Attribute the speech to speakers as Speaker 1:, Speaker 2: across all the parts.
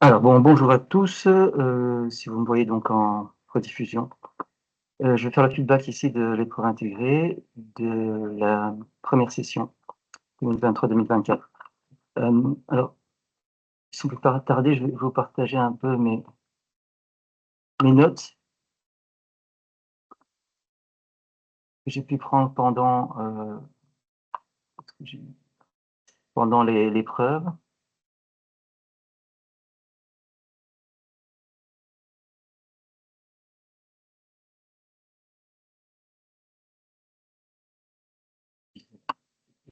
Speaker 1: Alors bon, bonjour à tous, si vous me voyez donc en rediffusion. Je vais faire le feedback ici de l'épreuve intégrée de la première session 2023-2024. Alors, si on ne peut pas tarder, je vais vous partager un peu mes notes que j'ai pu prendre pendant l'épreuve.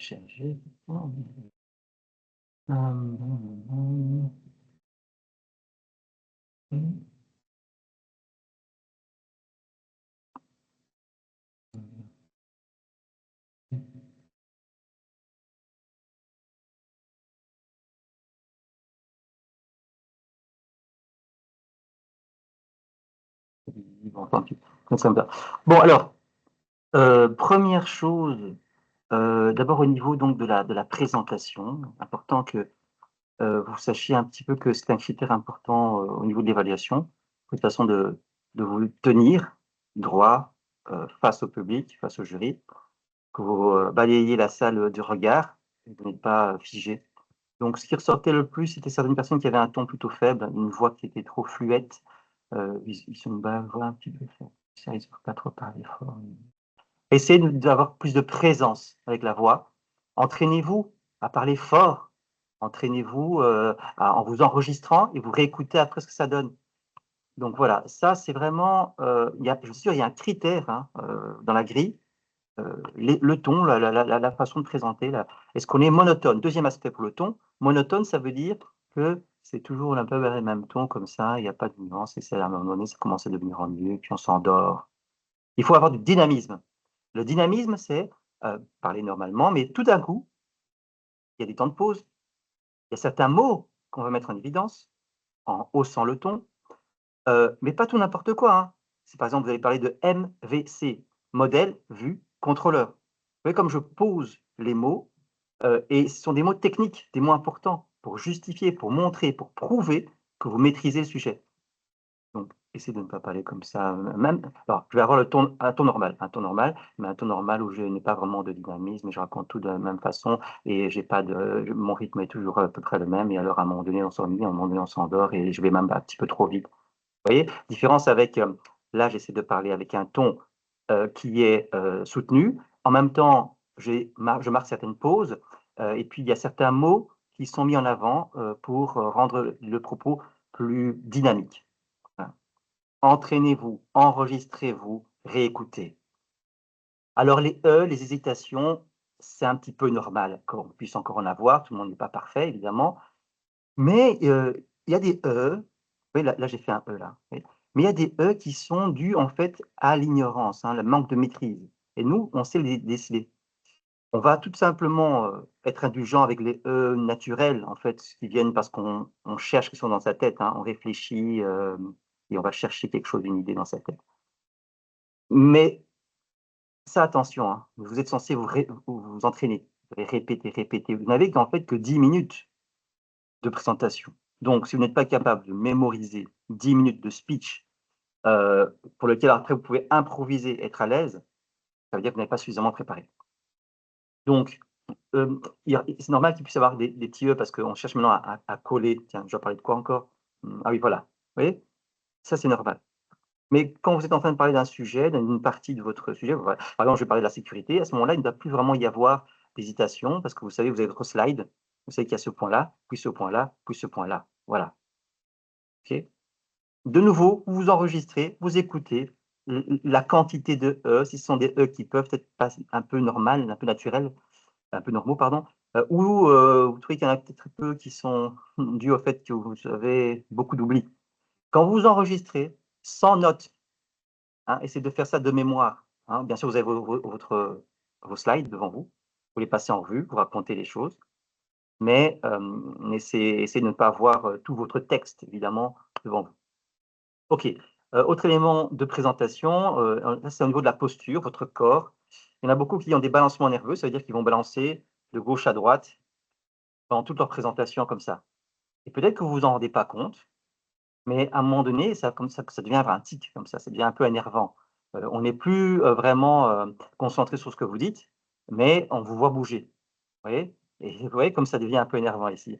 Speaker 1: Chargé. Bon, tant pis, ça me va. Bon alors, première chose, d'abord au niveau donc de la présentation, important que vous sachiez un petit peu que c'est un critère important, au niveau de l'évaluation, une façon de vous tenir droit, face au public, face au jury, que vous, balayez la salle du regard et vous n'êtes pas figé. Donc ce qui ressortait le plus, c'était certaines personnes qui avaient un ton plutôt faible, une voix qui était trop fluette, ils sont une voix un petit peu faible, ça, ils ne peuvent pas trop parler fort. Essayez d'avoir plus de présence avec la voix. Entraînez-vous à parler fort. Entraînez-vous, en vous enregistrant et vous réécoutez après ce que ça donne. Donc voilà, ça c'est vraiment, je suis sûr, il y a un critère, hein, dans la grille, le ton, la façon de présenter, est-ce qu'on est monotone? Deuxième aspect pour le ton, monotone, ça veut dire que c'est toujours un peu le même ton comme ça, il n'y a pas de nuance et à un moment donné, ça commence à devenir ennuyeux, puis on s'endort. Il faut avoir du dynamisme. Le dynamisme, c'est, parler normalement, mais tout d'un coup, il y a des temps de pause. Il y a certains mots qu'on va mettre en évidence, en haussant le ton, mais pas tout n'importe quoi, hein. Si par exemple, vous allez parler de MVC, modèle, vue, contrôleur. Vous voyez comme je pose les mots, et ce sont des mots techniques, des mots importants pour justifier, pour montrer, pour prouver que vous maîtrisez le sujet. Donc, essayez de ne pas parler comme ça, même alors je vais avoir un ton normal, mais un ton normal où je n'ai pas vraiment de dynamisme et je raconte tout de la même façon et j'ai pas de mon rythme est toujours à peu près le même et alors à un moment donné, on s'ennuie, à un moment donné, on s'endort et je vais même un petit peu trop vite. Vous voyez? Différence avec, là, j'essaie de parler avec un ton, qui est, soutenu. En même temps, je marque certaines pauses, et puis il y a certains mots qui sont mis en avant, pour, rendre le propos plus dynamique. Voilà. Entraînez-vous, enregistrez-vous, réécoutez. Alors les les hésitations, c'est un petit peu normal qu'on puisse encore en avoir, tout le monde n'est pas parfait évidemment, mais il y a des oui là j'ai fait un là, oui, mais il y a des qui sont dus en fait à l'ignorance, hein, le manque de maîtrise et nous, on sait les déceler. On va tout simplement, être indulgent avec les naturels en fait, qui viennent parce qu'on cherche, qui sont dans sa tête, hein, on réfléchit, et on va chercher quelque chose, une idée dans sa tête. Mais ça attention, hein, vous êtes censé vous entraîner, vous allez répéter, répéter. Vous n'avez qu'en fait que 10 minutes de présentation. Donc si vous n'êtes pas capable de mémoriser 10 minutes de speech, pour lequel après vous pouvez improviser, être à l'aise, ça veut dire que vous n'avez pas suffisamment préparé. Donc, c'est normal qu'il puisse y avoir des petits parce qu'on cherche maintenant à coller. Tiens, je dois parler de quoi encore? Ah oui, voilà. Vous voyez? Ça, c'est normal. Mais quand vous êtes en train de parler d'un sujet, d'une partie de votre sujet, voilà, par exemple, je vais parler de la sécurité, à ce moment-là, il ne doit plus vraiment y avoir d'hésitation parce que vous savez, vous avez votre slide, vous savez qu'il y a ce point-là, puis ce point-là, puis ce point-là. Voilà, OK? De nouveau, vous vous enregistrez, vous écoutez la quantité de si ce sont des qui peuvent être pas un peu normales, un peu naturels, un peu normaux, pardon, ou vous trouvez qu'il y en a peut-être très peu qui sont dus au fait que vous avez beaucoup d'oubli. Quand vous enregistrez, sans notes, hein, essayez de faire ça de mémoire, hein. Bien sûr, vous avez vos slides devant vous, vous les passez en revue, vous racontez les choses, mais essayez de ne pas avoir, tout votre texte évidemment devant vous. OK, autre élément de présentation, là c'est au niveau de la posture, votre corps. Il y en a beaucoup qui ont des balancements nerveux, ça veut dire qu'ils vont balancer de gauche à droite pendant toute leur présentation comme ça. Et peut-être que vous vous en rendez pas compte, mais à un moment donné, ça devient un tic comme ça devient un peu énervant. On n'est plus, vraiment, concentré sur ce que vous dites, mais on vous voit bouger. Vous voyez? Et vous voyez comme ça devient un peu énervant ici.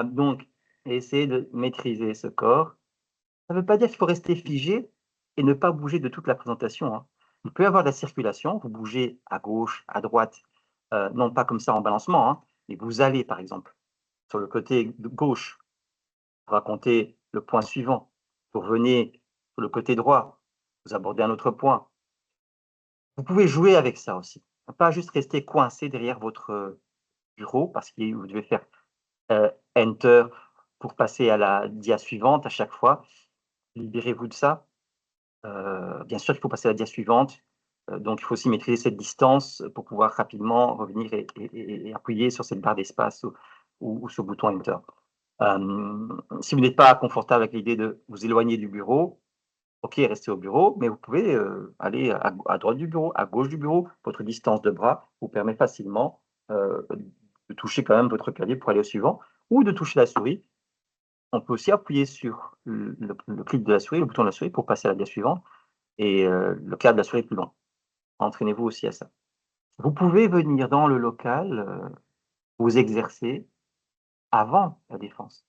Speaker 1: Donc essayez de maîtriser ce corps. Ça ne veut pas dire qu'il faut rester figé et ne pas bouger de toute la présentation, hein. Il peut y avoir de la circulation, vous bougez à gauche, à droite, non pas comme ça en balancement, hein, mais vous allez par exemple sur le côté de gauche, vous racontez le point suivant, vous revenez sur le côté droit, vous abordez un autre point. Vous pouvez jouer avec ça aussi, pas juste rester coincé derrière votre bureau parce que vous devez faire, enter pour passer à la dia suivante à chaque fois. Libérez-vous de ça. Bien sûr qu'il faut passer à la dia suivante, donc il faut aussi maîtriser cette distance pour pouvoir rapidement revenir et appuyer sur cette barre d'espace ou ce bouton enter. Si vous n'êtes pas confortable avec l'idée de vous éloigner du bureau, OK, restez au bureau, mais vous pouvez, aller à droite du bureau, à gauche du bureau. Votre distance de bras vous permet facilement, de toucher quand même votre clavier pour aller au suivant ou de toucher la souris. On peut aussi appuyer sur le clic de la souris, le bouton de la souris pour passer à la dia suivante et le câble de la souris est plus long. Entraînez-vous aussi à ça. Vous pouvez venir dans le local, vous exercer avant la défense.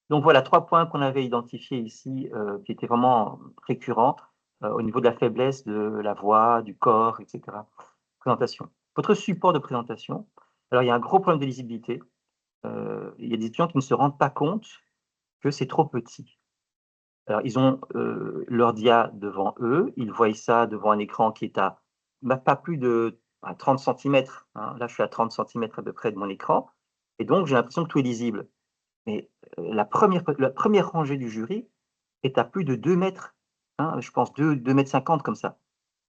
Speaker 1: Donc voilà 3 points qu'on avait identifiés ici, qui étaient vraiment récurrents, au niveau de la faiblesse de la voix, du corps et cetera. Présentation. Votre support de présentation, alors il y a un gros problème de lisibilité. Il y a des étudiants qui ne se rendent pas compte que c'est trop petit. Alors ils ont, leur dia devant eux, ils voient ça devant un écran qui est à, bah, pas plus de 30 centimètres, hein. Là, je suis à 30 centimètres à peu près de mon écran et donc j'ai l'impression que tout est lisible. Mais, la première rangée du jury est à plus de 2 mètres, hein, je pense 2 mètres 50 comme ça.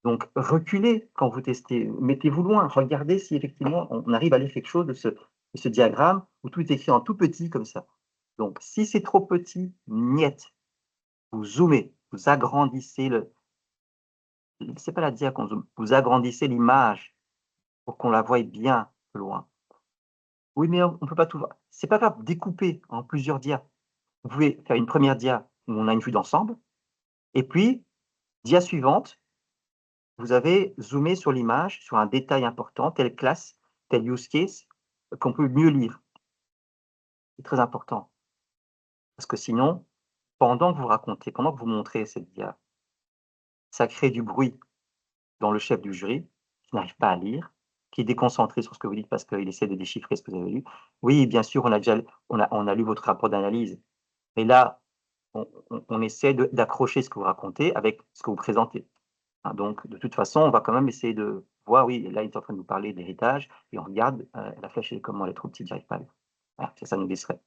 Speaker 1: Donc reculez quand vous testez, mettez-vous loin, regardez si effectivement on arrive à lire quelque chose de ce diagramme où tout est écrit en tout petit comme ça. Donc si c'est trop petit, niet, vous zoomez, vous agrandissez c'est pas la dia qu'on zoome, vous agrandissez l'image pour qu'on la voie bien de loin. Oui, mais on peut pas tout voir. C'est pas grave, découpez en plusieurs dias. Vous pouvez faire une première dia où on a une vue d'ensemble et puis, dia suivante, vous avez zoomé sur l'image, sur un détail important, telle classe, tel use case, qu'on peut mieux lire. C'est très important parce que sinon, pendant que vous racontez, pendant que vous montrez cette dia, ça crée du bruit dans le chef du jury qui n'arrive pas à lire, qui est déconcentré sur ce que vous dites parce qu'il essaie de déchiffrer ce que vous avez lu. Oui, bien sûr, on a lu votre rapport d'analyse, mais là, on essaie d'accrocher ce que vous racontez avec ce que vous présentez. Hein, donc de toute façon, on va quand même essayer de voir, oui, là, il est en train de nous parler d'héritage et on regarde, la flèche, elle est comment? Elle est trop petite, j'arrive pas à lire. Voilà, ça nous distrait.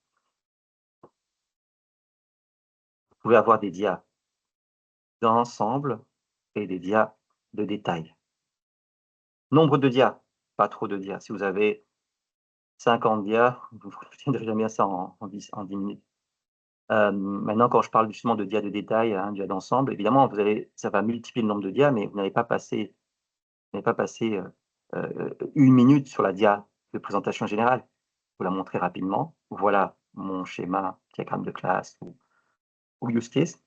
Speaker 1: Vous pouvez avoir des dias d'ensemble et des dias de détail. Nombre de dias, pas trop de dias. Si vous avez 50 dias, vous ne retiendrez jamais ça en 10 minutes. Maintenant, quand je parle justement de dias de détail, hein, dias d'ensemble, évidemment, ça va multiplier le nombre de dias, mais vous n'avez pas passé 1 minute sur la dia de présentation générale. Vous la montrer rapidement. Voilà mon schéma, diagramme de classe ou use case.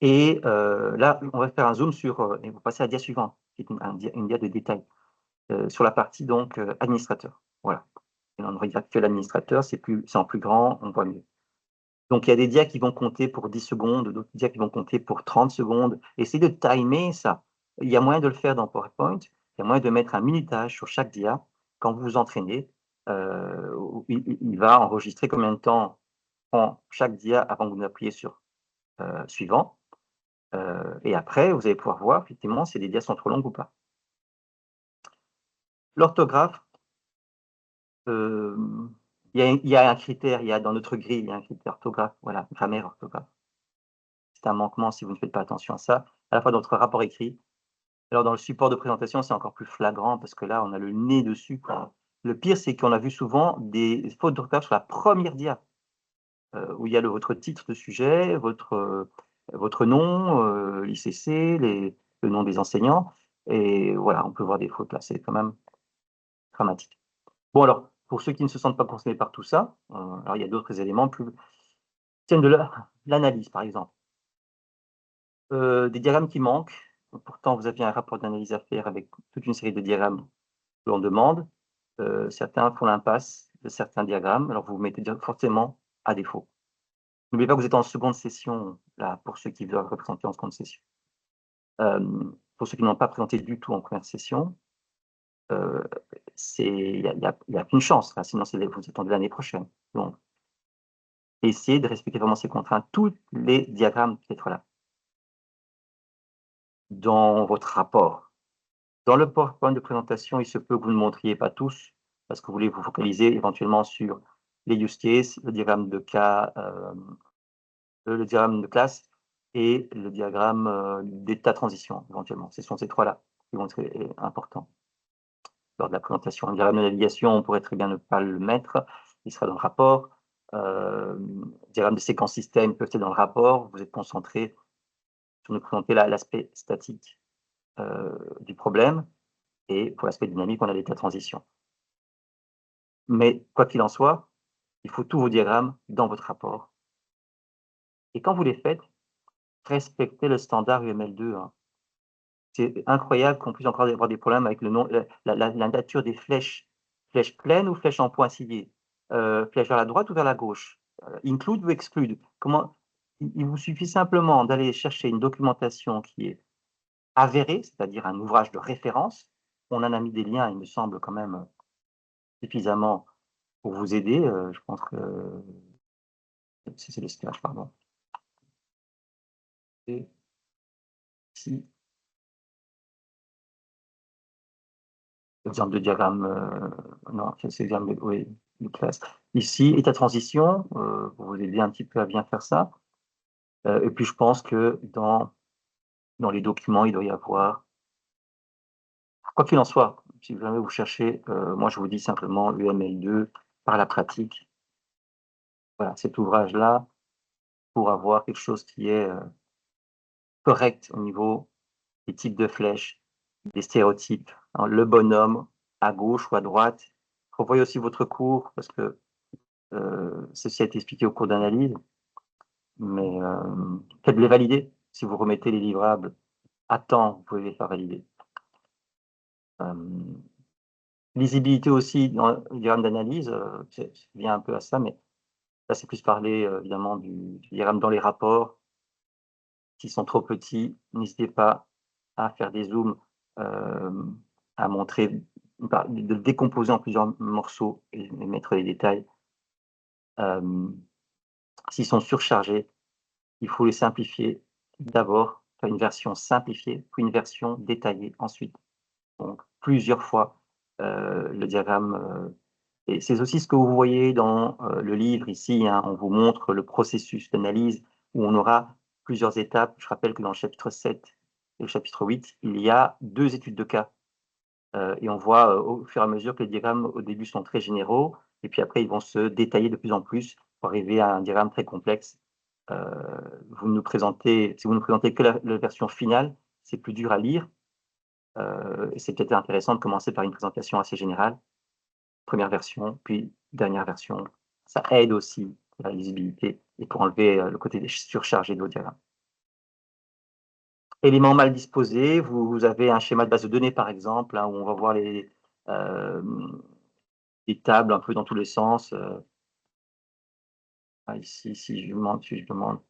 Speaker 1: Et là, on va faire un zoom sur, et vous passez à la dia suivante, qui est une dia de détail, sur la partie donc administrateur. Voilà. Et on regarde que l'administrateur, c'est en plus grand, on voit mieux. Donc il y a des dias qui vont compter pour 10 secondes, d'autres dias qui vont compter pour 30 secondes. Essayez de timer ça. Il y a moyen de le faire dans PowerPoint, il y a moyen de mettre un minutage sur chaque dia. Quand vous vous entraînez, il va enregistrer combien de temps prend chaque dia avant que vous n'appuyiez sur, suivant. Et après, vous allez pouvoir voir effectivement si les dias sont trop longues ou pas. L'orthographe, il y a un critère, dans notre grille, il y a un critère orthographe, voilà, grammaire, orthographe. C'est un manquement si vous ne faites pas attention à ça, à la fois dans votre rapport écrit. Alors dans le support de présentation, c'est encore plus flagrant parce que là, on a le nez dessus, quoi. Le pire, c'est qu'on a vu souvent des fautes d'orthographe sur la première dia, où il y a votre titre de sujet, votre nom, l'ICC, le nom des enseignants et voilà, on peut voir des fautes là, c'est quand même dramatique. Bon alors, pour ceux qui ne se sentent pas concernés par tout ça, alors il y a d'autres éléments plus tiennent de l'analyse, par exemple. Des diagrammes qui manquent, pourtant vous aviez un rapport d'analyse à faire avec toute une série de diagrammes que l'on demande. Certains font l'impasse de certains diagrammes, alors vous vous mettez forcément à défaut. N'oubliez pas que vous êtes en seconde session, là, pour ceux qui doivent représenter en seconde session. Pour ceux qui n'ont pas présenté du tout en première session, il y a qu'une chance, là, sinon vous attendez l'année prochaine. Donc, essayez de respecter vraiment ces contraintes. Tous les diagrammes doivent être là. Dans votre rapport. Dans le PowerPoint de présentation, il se peut que vous ne montriez pas tous, parce que vous voulez vous focaliser éventuellement sur les use cases, le diagramme de cas, le diagramme de classe et le diagramme d'état de transition, éventuellement. Ce sont ces trois-là qui vont être importants lors de la présentation. Un diagramme de navigation, on pourrait très bien ne pas le mettre, il sera dans le rapport. Diagramme de séquence système peut être dans le rapport. Vous êtes concentré sur nous présenter l'aspect statique du problème, et pour l'aspect dynamique, on a l'état de transition. Mais quoi qu'il en soit, il faut tous vos diagrammes dans votre rapport. Et quand vous les faites, respectez le standard UML2. Hein. C'est incroyable qu'on puisse encore avoir des problèmes avec le nom, la nature des flèches. Flèches pleines ou flèches en pointillés, flèches vers la droite ou vers la gauche, include ou exclude. Il vous suffit simplement d'aller chercher une documentation qui est avérée, c'est-à-dire un ouvrage de référence. On en a mis des liens, il me semble quand même suffisamment pour vous aider. Je pense que c'est le stage, pardon. Et si exemple de diagramme, non, c'est l'exemple de, oui, de classe. Ici, état de transition, pour vous aider un petit peu à bien faire ça. Et puis je pense que dans les documents, il doit y avoir, quoi qu'il en soit, si jamais vous cherchez, moi je vous dis simplement UML2 par la pratique. Voilà, cet ouvrage-là, pour avoir quelque chose qui est correct au niveau des types de flèches, des stéréotypes, hein, le bonhomme à gauche ou à droite. Revoyez aussi votre cours, parce que ceci a été expliqué au cours d'analyse, mais faites-les valider. Si vous remettez les livrables à temps, vous pouvez les faire valider. Lisibilité aussi dans le diagramme d'analyse, c'est vient un peu à ça, mais là c'est plus parler évidemment du diagramme dans les rapports. S'ils sont trop petits, n'hésitez pas à faire des zooms, à montrer, de le décomposer en plusieurs morceaux et mettre les détails. S'ils sont surchargés, il faut les simplifier d'abord, faire une version simplifiée, puis une version détaillée ensuite. Donc plusieurs fois le diagramme. Et c'est aussi ce que vous voyez dans le livre ici, hein, on vous montre le processus d'analyse où on aura plusieurs étapes. Je rappelle que dans le chapitre 7 et le chapitre 8, il y a 2 études de cas. Et on voit au fur et à mesure que les diagrammes au début sont très généraux, et puis après ils vont se détailler de plus en plus pour arriver à un diagramme très complexe. Si vous ne présentez que la version finale, c'est plus dur à lire. Et c'est peut-être intéressant de commencer par une présentation assez générale, première version, puis dernière version. Ça aide aussi la lisibilité et pour enlever le côté surchargé de vos diagrammes. Éléments mal disposés, vous avez un schéma de base de données par exemple, hein, où on va voir les tables un peu dans tous les sens. Ici, si je demande,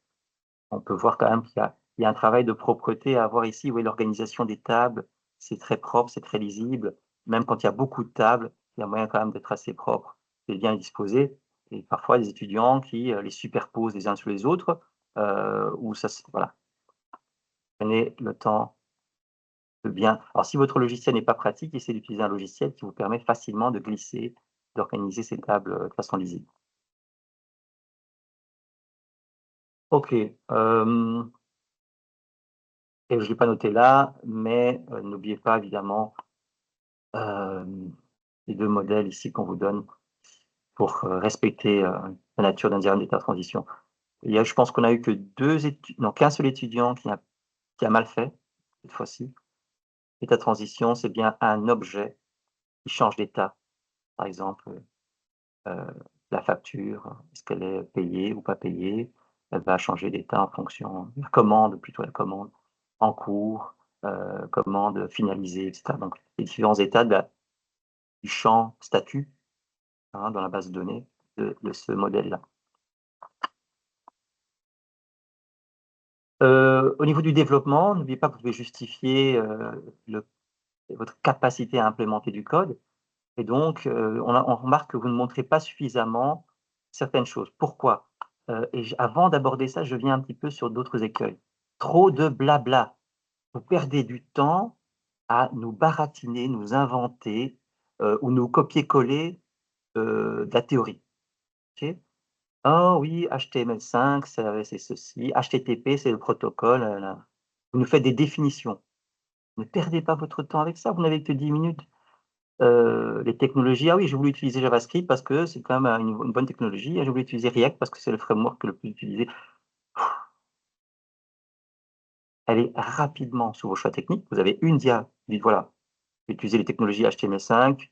Speaker 1: on peut voir quand même qu'il y a un travail de propreté à avoir ici. Vous voyez l'organisation des tables, c'est très propre, c'est très lisible. Même quand il y a beaucoup de tables, il y a moyen quand même d'être assez propre et bien disposé. Et parfois, des étudiants qui les superposent les uns sur les autres, ou ça, voilà. Prenez le temps de bien. Alors, si votre logiciel n'est pas pratique, essayez d'utiliser un logiciel qui vous permet facilement de glisser, d'organiser ces tables de façon lisible. OK. Et je ne l'ai pas noté là, mais n'oubliez pas évidemment les 2 modèles ici qu'on vous donne pour respecter la nature d'un diagramme d'état de transition. Je pense qu'on a eu que qu'un seul étudiant qui a mal fait cette fois-ci. L'état de transition, c'est bien un objet qui change d'état. Par exemple, la facture, est-ce qu'elle est payée ou pas payée? Elle va changer d'état en fonction la commande, plutôt la commande en cours, commande finalisée et cetera. Donc les différents états du champ statut, hein, dans la base de données de ce modèle-là. Au niveau du développement, n'oubliez pas que vous devez justifier, le votre capacité à implémenter du code et donc on remarque que vous ne montrez pas suffisamment certaines choses. Pourquoi? Et avant d'aborder ça, je viens un petit peu sur d'autres écueils. Trop de blabla. Vous perdez du temps à nous baratiner, nous inventer, ou nous copier-coller, de la théorie, OK? «Oh oui, HTML5, c'est ceci, HTTP, c'est le protocole, Vous nous faites des définitions. Ne perdez pas votre temps avec ça, vous n'avez que 10 minutes. Les technologies, ah oui, j'ai voulu utiliser JavaScript parce que c'est quand même, une bonne technologie. Ah, j'ai voulu utiliser React parce que c'est le framework le plus utilisé. Allez rapidement sur vos choix techniques. Vous avez une dia, vous dites: «Voilà, j'ai utilisé les technologies HTML5,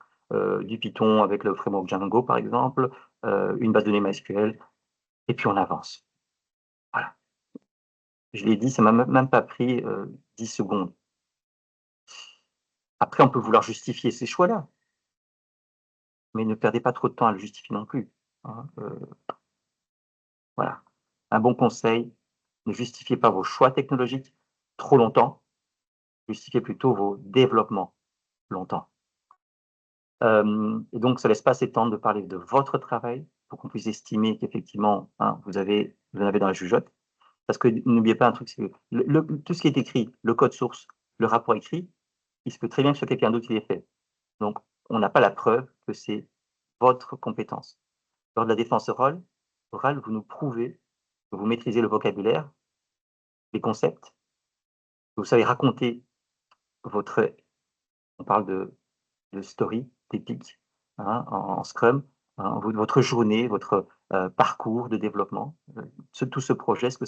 Speaker 1: du Python avec le framework Django par exemple, une base de données MySQL» et puis on avance. Voilà. Je l'ai dit, ça m'a même pas pris, 10 secondes. Après on peut vouloir justifier ces choix-là, mais ne perdez pas trop de temps à le justifier non plus, hein, voilà. Un bon conseil, ne justifiez pas vos choix technologiques trop longtemps, justifiez plutôt vos développements longtemps. Et donc ça laisse pas assez de temps de parler de votre travail pour qu'on puisse estimer qu'effectivement, hein, vous en avez dans la jugeote. Parce que n'oubliez pas un truc, c'est que tout ce qui est écrit, le code source, le rapport écrit, il se peut très bien que ce soit quelqu'un d'autre qui l'ait fait. Donc on n'a pas la preuve que c'est votre compétence. Lors de la défense orale, vous nous prouvez que vous maîtrisez le vocabulaire, les concepts, que vous savez raconter votre on parle de story, d'épique, hein, en Scrum, hein, votre journée, votre, parcours de développement, tout ce projet, ce que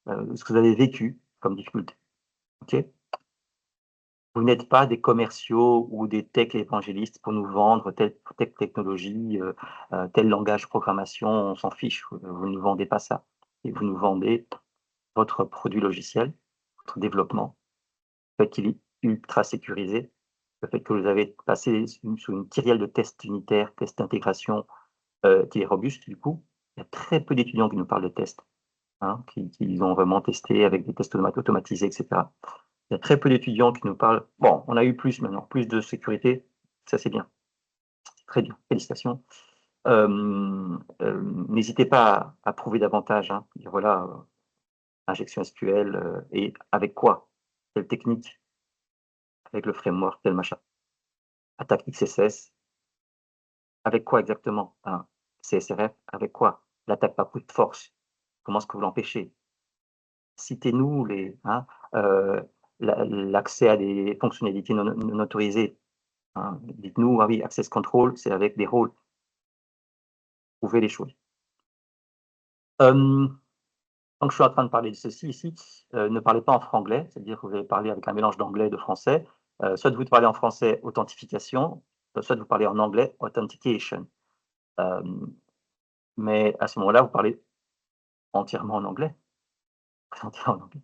Speaker 1: vous avez vécu comme difficulté, OK? Vous n'êtes pas des commerciaux ou des tech évangélistes pour nous vendre telle technologie, tel langage de programmation, on s'en fiche, vous ne nous vendez pas ça et vous nous vendez votre produit logiciel, votre développement, le fait qu'il est ultra sécurisé, le fait que vous avez passé sous une kyrielle de tests unitaires, tests d'intégration, qui est robuste du coup. Il y a très peu d'étudiants qui nous parlent de tests, hein, qui ont vraiment testé avec des tests automatisés et cetera. Il y a très peu d'étudiants qui nous parlent bon, on a eu plus maintenant, plus de sécurité, ça c'est bien, c'est très bien, félicitations. N'hésitez pas à prouver davantage, hein, dire voilà, injection SQL, et avec quoi? Quelle technique? Avec le framework, tel machin. Attaque XSS, avec quoi exactement? Un CSRF, avec quoi? L'attaque par brute force, comment est-ce que vous l'empêchez? Citez-nous l'accès à des fonctionnalités non autorisées, hein. Dites-nous: «Ah oui, access control, c'est avec des rôles». Prouvez les choses. Hem, donc je suis en train de parler de ceci ici, ne parlez pas en franglais, c'est-à-dire que vous allez parler avec un mélange d'anglais et de français. Soit vous parlez en français authentification, soit vous parlez en anglais authentication. Hem, mais à ce moment-là, vous parlez entièrement en anglais. Entièrement en anglais.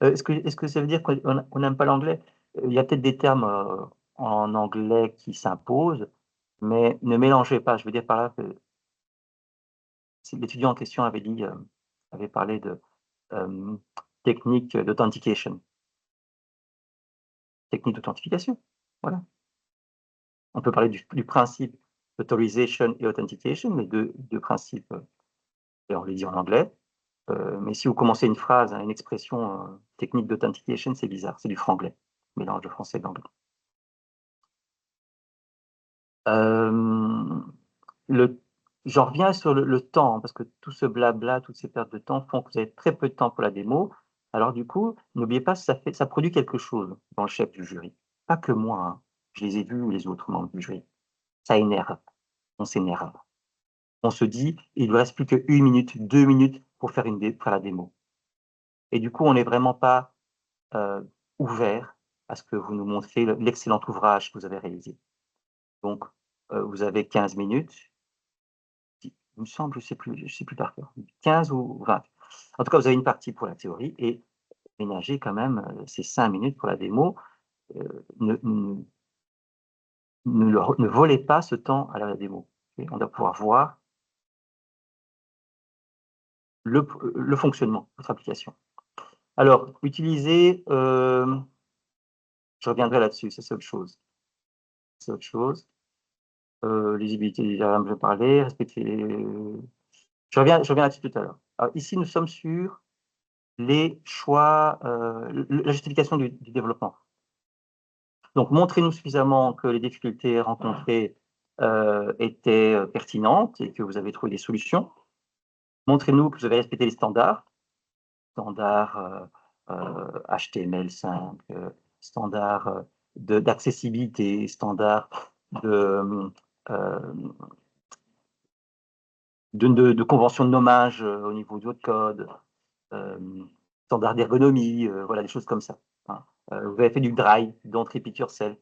Speaker 1: Est-ce que ça veut dire qu'on n'aime pas l'anglais? Il y a peut-être des termes, en anglais qui s'imposent, mais ne mélangez pas. Je veux dire par là que si l'étudiant en question avait dit, avait parlé de, hem, technique d'authentication, technique d'authentification, voilà. On peut parler du principe authorization et authentication, les 2 principes, et on les dit en anglais, mais si vous commencez une phrase, hein, une expression, technique d'authentication, c'est bizarre, c'est du franglais, mélange de français et d'anglais. Hem, le J'en reviens sur le temps, hein, parce que tout ce blabla, toutes ces pertes de temps font que vous avez très peu de temps pour la démo. Alors du coup, n'oubliez pas, ça produit quelque chose dans le chef du jury. Pas que moi, hein, je les ai vus, les autres membres du jury. Ça énerve, on s'énerve. On se dit: «Il ne reste plus qu'1 minute, 2 minutes pour faire la démo» et du coup, on n'est vraiment pas, heu, ouvert à ce que vous nous montrez l'excellent ouvrage que vous avez réalisé. Donc vous avez 15 minutes. Il me semble, je sais plus par cœur, 15 ou 20. En tout cas, vous avez une partie pour la théorie et ménagez quand même, ces 5 minutes pour la démo. Ne ne volez pas ce temps à la démo. OK? On doit pouvoir voir le fonctionnement de votre application. Alors, utiliser, je reviendrai là-dessus, ça c'est autre chose. C'est autre chose. Lisibilité des diagrammes, je parlais, respecter je reviens là-dessus tout à l'heure. Alors ici, nous sommes sur les choix, la justification du développement. Donc montrez-nous suffisamment que les difficultés rencontrées, étaient, pertinentes et que vous avez trouvé des solutions. Montrez-nous que vous avez respecté les standards, HTML5, standards, d'accessibilité, standards de, hem, de convention de nommage, au niveau de votre code, hem, standards d'ergonomie, voilà, des choses comme ça, hein. Vous avez fait du dry, don't repeat yourself.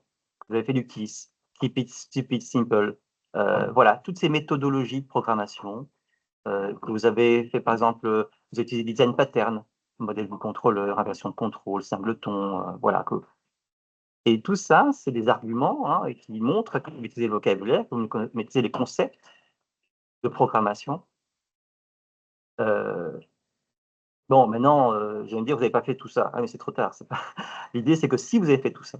Speaker 1: Vous avez fait du KISS, keep it simple. Voilà, toutes ces méthodologies de programmation, que vous avez fait, par exemple, vous avez utilisé design pattern, modèle du contrôleur, inversion de contrôle, singleton, voilà, et tout ça, c'est des arguments, hein, et qui montrent que vous maîtrisez le vocabulaire, que vous maîtrisez les concepts de programmation. Heu, bon, maintenant, vous allez me dire: «Vous n'avez pas fait tout ça». Ah mais c'est trop tard, c'est pas l'idée, c'est que si vous avez fait tout ça,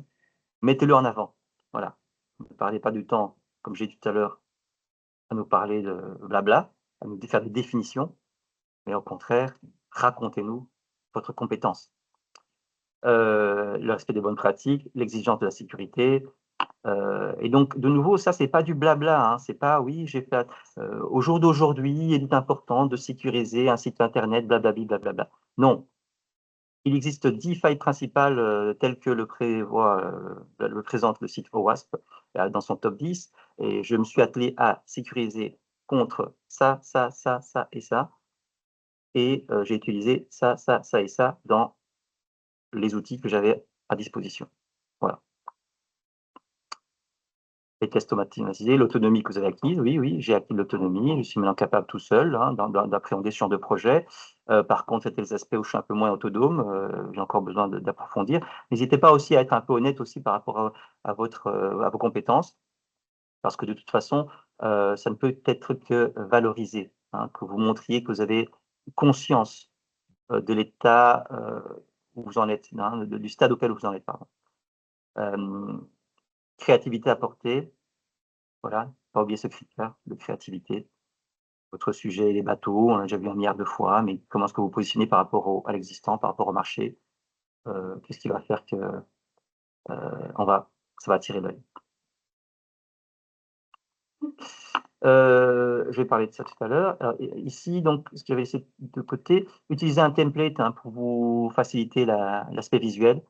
Speaker 1: mettez-le en avant. Voilà. Ne parlez pas du temps, comme j'ai dit tout à l'heure, à nous parler de blabla, à nous faire des définitions, mais au contraire, racontez-nous votre compétence. Le respect des bonnes pratiques, l'exigence de la sécurité, et donc de nouveau, ça, c'est pas du blabla, hein, c'est pas: «Oui, j'ai fait, au jour d'aujourd'hui, il est important de sécuriser un site internet, blablabli, blablabla». Non, il existe 10 failles principales, telles que le présente le site OWASP, dans son top 10, et je me suis attelé à sécuriser contre ça, ça, ça, ça et ça, et j'ai utilisé ça, ça, ça et ça dans les outils que j'avais à disposition. Voilà. Les tests automatisés, l'autonomie que vous avez acquise, oui, oui, j'ai acquis de l'autonomie, je suis maintenant capable tout seul, hein, d'appréhender ce genre de projet. Par contre, c'était les aspects où je suis un peu moins autonome, j'ai encore besoin d'approfondir. N'hésitez pas aussi à être un peu honnête aussi par rapport à vos compétences, parce que de toute façon, ça ne peut être que valorisé, hein, que vous montriez que vous avez conscience, de l'état, où vous en êtes, hein, du stade auquel vous en êtes, pardon. Hem, Créativité apportée, voilà, pas oublier ce critère de créativité. Votre sujet, les bateaux, on l'a déjà vu 1 milliard de fois, mais comment est-ce que vous vous positionnez par rapport à l'existant, par rapport au marché? Qu'est-ce qui va faire que, on va ça va attirer l'œil? Je vais parler de ça tout à l'heure. Alors ici donc, ce que j'avais laissé de côté, utiliser un template, hein, pour vous faciliter l'aspect visuel.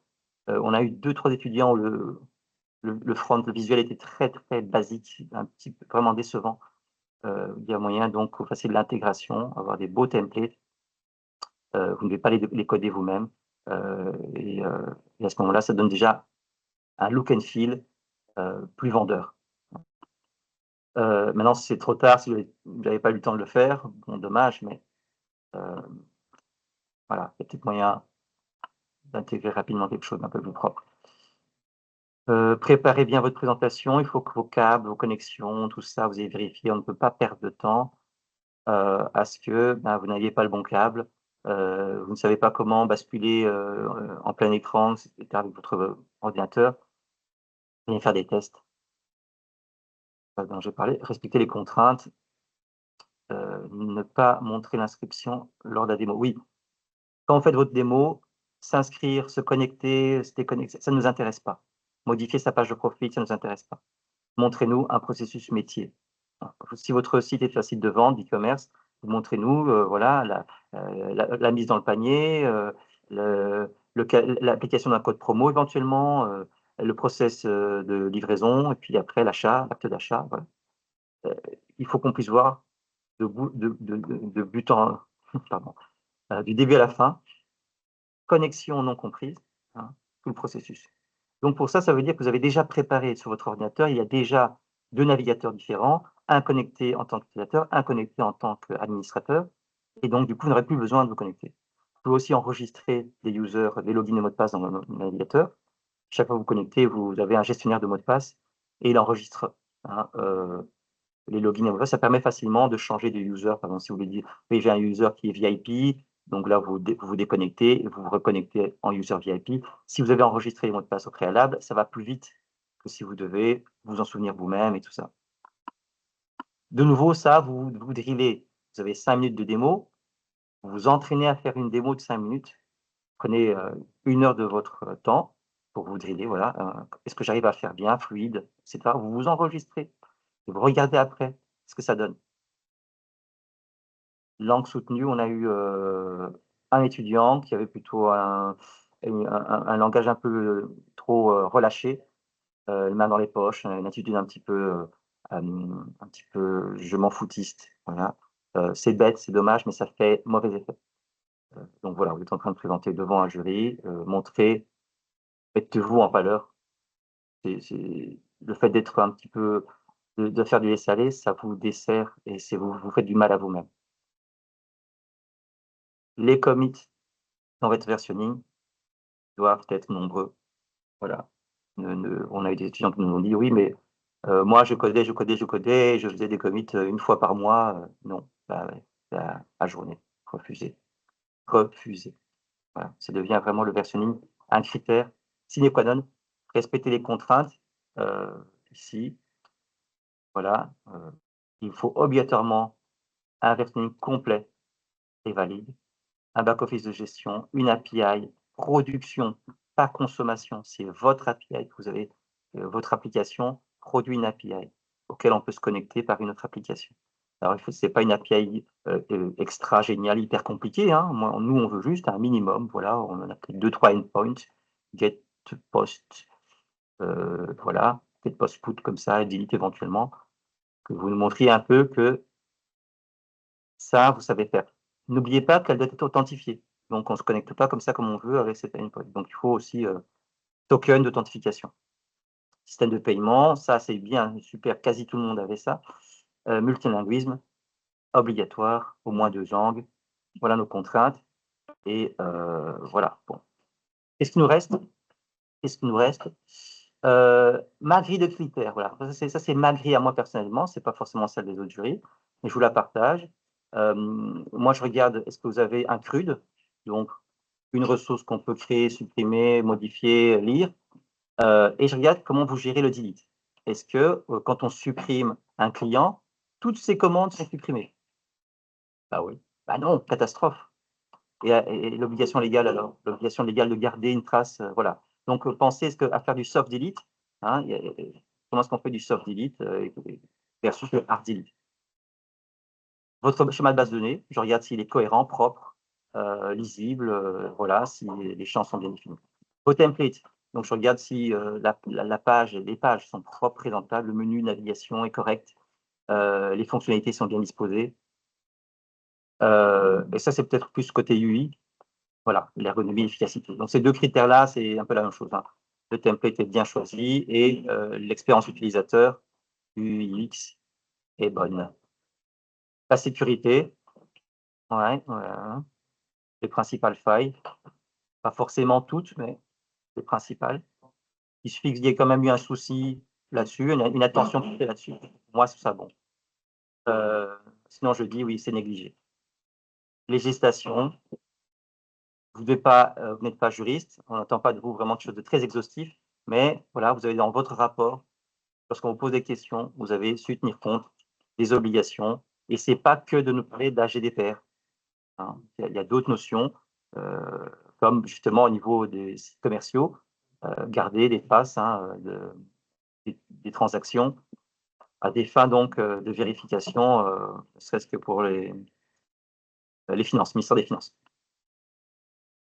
Speaker 1: On a eu 2-3 étudiants, le front, le visuel était très, très basique, un petit peu vraiment décevant. Il y a moyen donc, pour faciliter l'intégration, avoir des beaux templates. Vous ne devez pas les coder vous-même, et à ce moment-là, ça donne déjà un look and feel, plus vendeur. Maintenant, si c'est trop tard, si vous n'avez pas eu le temps de le faire, bon dommage, mais heu, voilà, il y a peut-être moyen d'intégrer rapidement quelque chose d'un peu plus propre. Préparez bien votre présentation, il faut que vos câbles, vos connexions, tout ça, vous ayez vérifié. On ne peut pas perdre de temps, à ce que, ben, vous n'aviez pas le bon câble, vous ne savez pas comment basculer, en plein écran, et cetera, avec votre, ordinateur. Venez faire des tests, dont j'ai parlé. Respecter les contraintes, ne pas montrer l'inscription lors de la démo. Oui, quand vous faites votre démo, s'inscrire, se connecter, se déconnecter, ça ne nous intéresse pas. Modifier sa page de profil, ça ne nous intéresse pas. Montrez-nous un processus métier. Voilà. Si votre site est un site de vente, d'e-commerce, vous montrez-nous, voilà, la mise dans le panier, l'application d'un code promo éventuellement, le process, de livraison, et puis après l'achat, l'acte d'achat, voilà. Heu, il faut qu'on puisse voir de but en pardon, du début à la fin, connexion non comprise, hein, tout le processus. Donc pour ça, ça veut dire que vous avez déjà préparé sur votre ordinateur, il y a déjà 2 navigateurs différents, un connecté en tant qu'utilisateur, un connecté en tant qu'administrateur, et donc du coup, vous n'aurez plus besoin de vous connecter. Vous pouvez aussi enregistrer des users, des logins et mots de passe dans le navigateur. Chaque fois que vous vous connectez, vous avez un gestionnaire de mots de passe et il enregistre, hein, les logins et mots de passe. Ça permet facilement de changer de user. Par exemple, si vous voulez dire: «Oui, j'ai un user qui est VIP», donc là, vous vous déconnectez et vous vous reconnectez en user VIP. Si vous avez enregistré les mots de passe au préalable, ça va plus vite que si vous devez vous en souvenir vous-même et tout ça. De nouveau, ça, vous drillez. Vous avez 5 minutes de démo, vous vous entraînez à faire une démo de 5 minutes. Prenez, 1 heure de votre temps pour vous driller, voilà, est-ce que j'arrive à faire bien, fluide, et cetera. Vous vous enregistrez et vous regardez après ce que ça donne. Langue soutenue, on a eu, un étudiant qui avait plutôt un langage un peu trop, relâché, les mains dans les poches, une attitude un petit peu je m'en foutiste, voilà. C'est bête, c'est dommage, mais ça fait mauvais effet. Donc voilà, vous êtes en train de présenter devant un jury, mettez-vous en valeur. C'est le fait d'être un petit peu de faire du laisser-aller, ça vous dessert et c'est vous faites du mal à vous-même. Les commits dans votre versionning doivent être nombreux, voilà. On a eu des étudiants qui nous ont dit: «Oui, mais moi je codais, je faisais des commits, 1 fois par mois», non, bah, ouais, la journée, refusé, refusé. Voilà, ça devient vraiment le versionning un critère sine qua non. Respecter les contraintes, heu, ici, voilà, il faut obligatoirement un versioning complet et valide, un back office de gestion, une API, production, pas consommation. C'est votre API que vous avez, votre application produit une API auquel on peut se connecter par une autre application. Alors il faut c'est pas une API, extra géniale, hyper compliquée, hein. Nous, on veut juste un minimum, voilà, on en a que 2-3 endpoints, get, post, voilà, get, post, put comme ça et delete éventuellement, que vous nous montriez un peu que ça, vous savez faire. N'oubliez pas qu'elle doit être authentifiée. Donc on ne se connecte pas comme ça, comme on veut avec cet endpoint. Donc il faut aussi, token d'authentification. Système de paiement, ça c'est bien, super, quasi tout le monde avait ça. Multilinguisme, obligatoire, au moins 2 langues. Voilà nos contraintes et voilà, bon. Qu'est-ce qu'il nous reste? Qu'est-ce qu'il nous reste? Ma grille de critères, voilà. Ça c'est ma grille à moi personnellement, c'est pas forcément celle des autres jurys, mais je vous la partage. Moi je regarde, est-ce que vous avez un CRUD? Donc une ressource qu'on peut créer, supprimer, modifier, lire, et je regarde comment vous gérez le delete. Est-ce que, quand on supprime un client, toutes ces commandes sont supprimées? Bah oui. Bah non, catastrophe. Et l'obligation légale alors? L'obligation légale de garder une trace, voilà. Donc, pensez à faire du soft delete, hein, comment est-ce qu'on fait du soft delete, versus le hard delete? Votre schéma de base de données, je regarde s'il est cohérent, propre, lisible, voilà, si les champs sont bien définis. Vos templates, donc je regarde si, la page les pages sont propres, présentables, le menu navigation est correct, les fonctionnalités sont bien disposées, et ça, c'est peut-être plus côté UI. Voilà, l'ergonomie, l'efficacité. Donc ces 2 critères-là, c'est un peu la même chose, hein. Le template est bien choisi et l'expérience utilisateur, UX, est bonne. La sécurité, ouais, voilà, les principales failles, pas forcément toutes, mais les principales. Il suffit qu'il y ait quand même eu un souci là-dessus, une attention portée là-dessus. Moi, c'est ça bon. Heu, Sinon je dis oui, c'est négligé. Législation, vous n'êtes pas juriste, on n'attend pas de vous vraiment quelque chose de très exhaustif, mais voilà, vous avez dans votre rapport, lorsqu'on vous pose des questions, vous avez su tenir compte des obligations et c'est pas que de nous parler de la GDPR, hein. Il y a d'autres notions, comme justement au niveau des sites commerciaux, garder des traces, hein, des transactions à des fins donc de vérification, ne serait-ce que pour les finances, ministère des Finances.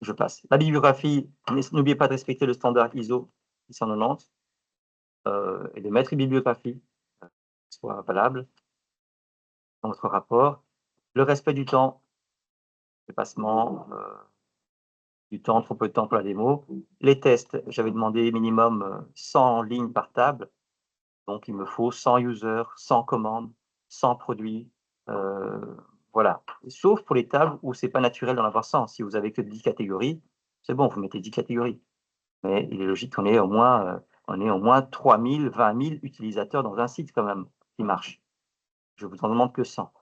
Speaker 1: Je passe. La bibliographie, n'oubliez pas de respecter le standard ISO 690, et de mettre une bibliographie, qui soit valable dans votre rapport. Le respect du temps, dépassement, du temps, trop peu de temps pour la démo. Les tests, j'avais demandé minimum, 100 lignes par table. Donc il me faut 100 users, 100 commandes, 100 produits, voilà. Sauf pour les tables où c'est pas naturel d'en avoir 100. Si vous avez que 10 catégories, c'est bon, vous mettez 10 catégories. Mais il est logique qu'on ait au moins 3 000, 20 000 utilisateurs dans un site quand même qui marche. Je vous en demande que 100.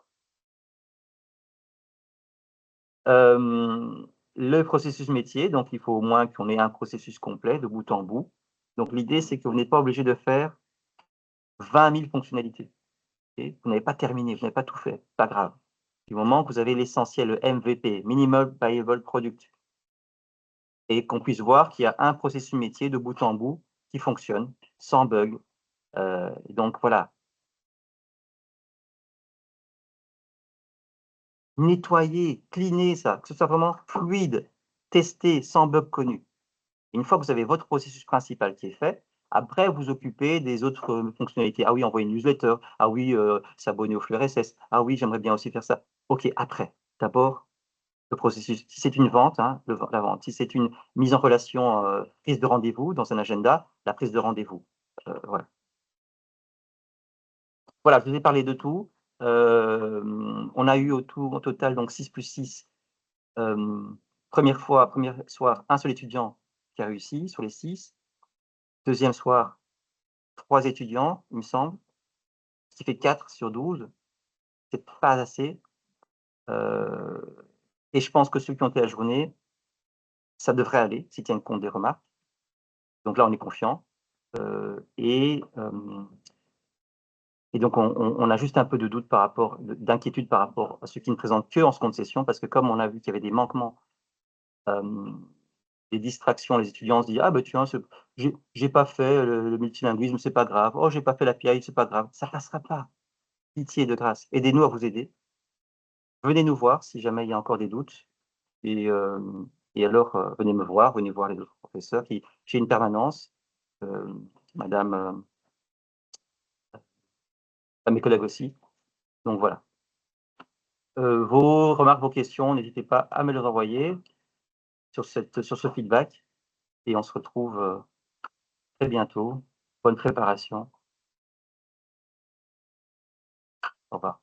Speaker 1: Le processus métier, donc il faut au moins qu'on ait un processus complet de bout en bout. Donc l'idée, c'est que vous n'êtes pas obligé de faire 20 000 fonctionnalités. Et vous n'avez pas terminé, vous n'avez pas tout fait, pas grave. Du moment que vous avez l'essentiel, le MVP, Minimal Viable Product, et qu'on puisse voir qu'il y a un processus métier de bout en bout qui fonctionne, sans bug. Donc voilà, nettoyer, cleaner ça, que ce soit vraiment fluide, testé, sans bug connu. Une fois que vous avez votre processus principal qui est fait, après vous occupez des autres fonctionnalités. Ah oui, envoyer une newsletter. Ah oui, s'abonner au flux RSS. Ah oui, j'aimerais bien aussi faire ça. OK, après. D'abord, le processus. Si c'est une vente, hein, la vente. Si c'est une mise en relation, prise de rendez-vous dans un agenda, la prise de rendez-vous. Voilà. Voilà, je vous ai parlé de tout. On a eu au total donc 6 plus 6. Hem, 1er soir, un seul étudiant qui a réussi sur les 6. Deuxième soir, 3 étudiants, il me semble, ce qui fait 4 sur 12. C'est pas assez, heu et je pense que ceux qui ont été à la journée, ça devrait aller s'ils tiennent compte des remarques. Donc là, on est confiant, et donc on a juste un peu de doute par rapport d'inquiétude par rapport à ceux qui ne présentent qu'en seconde session parce que comme on a vu qu'il y avait des manquements, hem, des distractions, les étudiants se disent: «Ah bah tiens, j'ai pas fait le multilinguisme, c'est pas grave. Oh, j'ai pas fait l'API, c'est pas grave». Ça passera pas. Pitié de grâce, aidez-nous à vous aider. Venez nous voir si jamais il y a encore des doutes et alors, venez voir les autres professeurs qui j'ai une permanence, madame, mes collègues aussi, donc voilà. Vos remarques, vos questions, n'hésitez pas à me les envoyer sur ce feedback et on se retrouve, très bientôt. Bonne préparation. Au revoir.